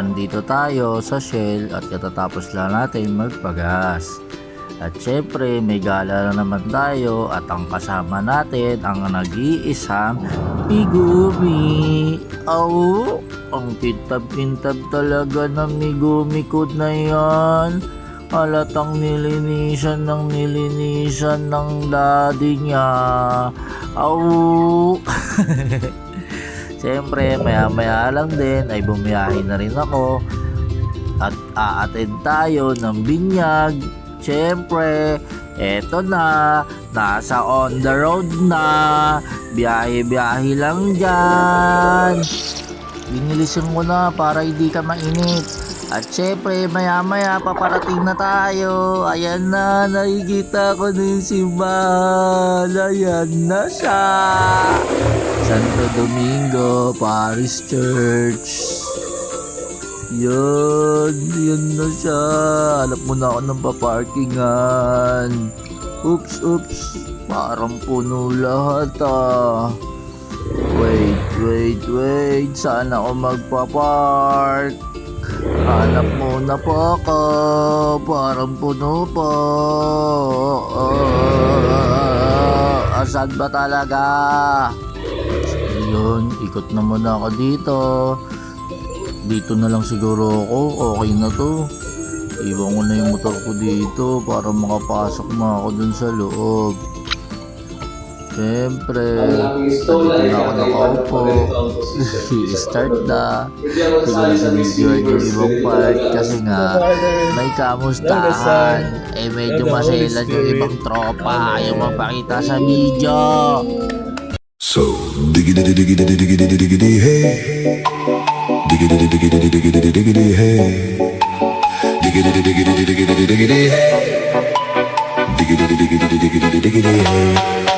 andito tayo sa Shell at katatapos lang natin magpagas. At syempre may gala na naman tayo at ang kasama natin ang nag-iisang Megumi. Ang kintab-kintab talaga ng Megumi Code na yan. Halatang nilinisan ng daddy niya. Siyempre maya lang din ay bumiyahe na rin ako at a-attend tayo ng binyag. Siyempre eto na, nasa on the road na, biyahe lang dyan. Binilisan ko na para hindi ka mainit. At syempre maya paparating na tayo. Ayan na, nakikita ko na yung simbahan. Ayan na siya, Santo Domingo Parish Church. Yun na siya. Hanap muna ako ng paparkingan. Oops, parang puno lahat Wait, saan ako magpapark? Hanap muna po ako, parang puno po. Asan ba talaga? Yun, ikot na muna ako dito na lang siguro ako. Okay na to. Iwan ko na yung motor ko dito para makapasok na ako dun sa loob. Siyempre dito na ako nakaupo. I-start na. Hindi ko na sinidyoan yung ibang part kasi nga may kamustahan. Medyo maselan yung ibang tropa, ayaw magpakita sa video. So, diggity hey. Diggity hey. Diggity hey. Diggity hey.